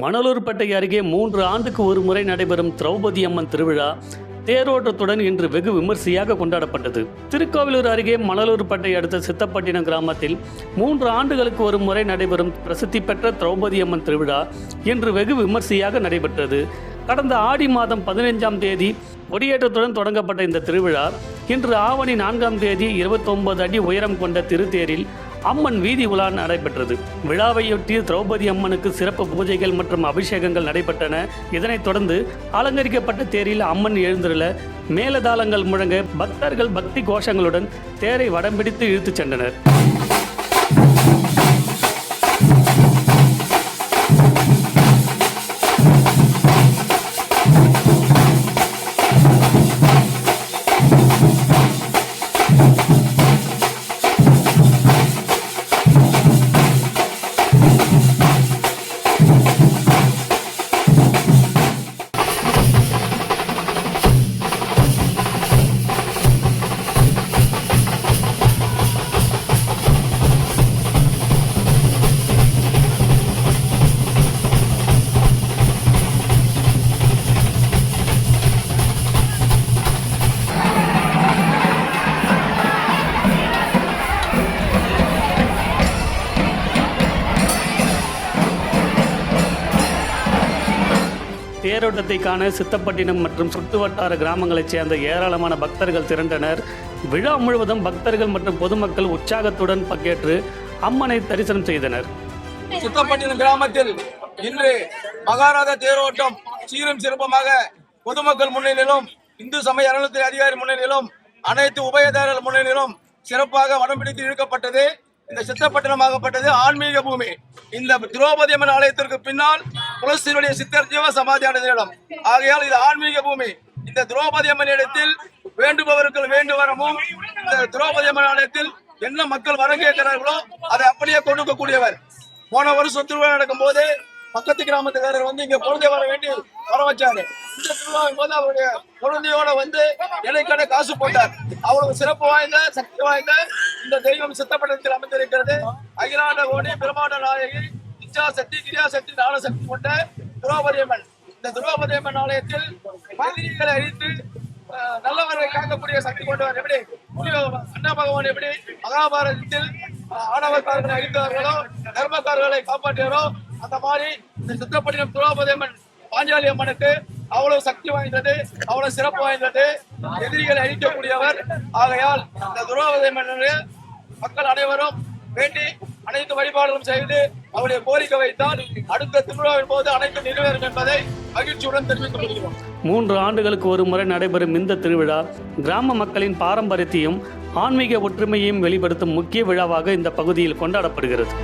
மணலூர்பேட்டை அருகே 3 ஆண்டுக்கு ஒரு முறை நடைபெறும் திரௌபதி அம்மன் திருவிழா தேரோட்டத்துடன் இன்று வெகு விமர்சையாக கொண்டாடப்பட்டது. திருக்கோவிலூர் அருகே மணலூர்பேட்டை அடுத்த சித்தப்பட்டினம் கிராமத்தில் 3 ஆண்டுகளுக்கு ஒரு முறை நடைபெறும் பிரசித்தி பெற்ற திரௌபதி அம்மன் திருவிழா இன்று வெகு விமர்சையாக நடைபெற்றது. கடந்த ஆடி மாதம் 15ஆம் தேதி கொடியேற்றத்துடன் தொடங்கப்பட்ட இந்த திருவிழா இன்று ஆவணி 4ஆம் தேதி 29 அடி உயரம் கொண்ட திருத்தேரில் அம்மன் வீதி உலா நடைபெற்றது. விழாவையொட்டி திரௌபதி அம்மனுக்கு சிறப்பு பூஜைகள் மற்றும் அபிஷேகங்கள் நடைபெற்றன. இதனைத் தொடர்ந்து அலங்கரிக்கப்பட்ட தேரில் அம்மன் எழுந்தருள மேலதாளங்கள் முழங்க பக்தர்கள் பக்தி கோஷங்களுடன் தேரை வடம்பிடித்து இழுத்துச் சென்றனர். தேரோட்டத்தை காண சித்தப்பட்டினம் மற்றும் சுற்றுவட்டார கிராமங்களைச் சேர்ந்த ஏராளமான பக்தர்கள் திரண்டனர். விழா முழுவதும் பக்தர்கள் மற்றும் பொதுமக்கள் உற்சாகத்துடன் பங்கேற்று அம்மனை தரிசனம் செய்தனர். சித்தப்பட்டினம் கிராமத்தில் இன்று மகாராஜா தேரோட்டம் சீரும் சிறப்பமாக பொதுமக்கள் முன்னிலையிலும் இந்து சமய அறநிலையத்துறை அதிகாரி முன்னிலையிலும் அனைத்து உபயதாரர்கள் முன்னிலையிலும் சிறப்பாக வடம் பிடித்து இழுக்கப்பட்டது. இந்த சித்தப்பட்டினமாகப்பட்டது ஆன்மீக பூமி. இந்த திரௌபதி அம்மன் ஆலயத்திற்கு பின்னால் புலஸ்தீனுடைய சித்தர் ஜீவ சமாதியான இடம். ஆகையால் இது ஆன்மீக பூமி. இந்த திரௌபதி அம்மன் இடத்தில் வேண்டுபவர்கள் வேண்டுவரமும் இந்த திரௌபதி அம்மன் ஆலயத்தில் என்ன மக்கள் வர கேட்கிறார்களோ அதை அப்படியே கொடுக்கக்கூடியவர். போன வருஷம் திருவிழா நடக்கும் போது பக்கத்து கிராமத்துக்காரர் வந்து இங்க குழந்தை வர வச்சாரு. இந்த திருவிழாவின் போது அவருடைய குழந்தையோட வந்து இலைக்கடை காசு போட்டார். அவ்வளவு சிறப்பு வாய்ந்த சக்தி வாய்ந்த இந்த தெய்வம் சித்தப்பட்டினத்தில் அமைந்திருக்கிறது. அகிலாண்ட கோடி பிரமாண்ட நாயகி இச்சா சக்தி கிரியா சக்தி ஞான சக்தி கொண்ட திரௌபதி அம்மன். இந்த திரௌபதி அம்மன் ஆலயத்தில் எதிரிகளை அழித்து நல்லவர்களை காக்கக்கூடிய சக்தி கொண்டவர். எப்படி அண்ணா பகவான் எப்படி மகாபாரதத்தில் ஆணவக்காரர்களை அழித்தார்களோ தர்மக்காரர்களை காப்பாற்றியாரோ அந்த மாதிரி இந்த சித்தப்பட்டினம் திரௌபதி அம்மன் பாஞ்சாலி அம்மனுக்கு அவ்வளவு சக்தி வாய்ந்தது, அவ்வளவு சிறப்பு வாய்ந்தது, எதிரிகளை அழிக்கக்கூடியவர். ஆகையால் இந்த திரௌபதி அம்மனுடைய மக்கள் அனைவரும் வேண்டி அனைத்து வழிபாடுகளும் செய்து அவருடைய கோரிக்கை வைத்தால் அடுத்த திருவிழாவின் போது அனைத்து நிறைவேறும் என்பதை மகிழ்ச்சியுடன் தெரிவித்துக் கொள்கிறோம். 3 ஆண்டுகளுக்கு ஒரு முறை நடைபெறும் இந்த திருவிழா கிராம மக்களின் பாரம்பரியத்தையும் ஆன்மீக ஒற்றுமையையும் வெளிப்படுத்தும் முக்கிய விழாவாக இந்த பகுதியில் கொண்டாடப்படுகிறது.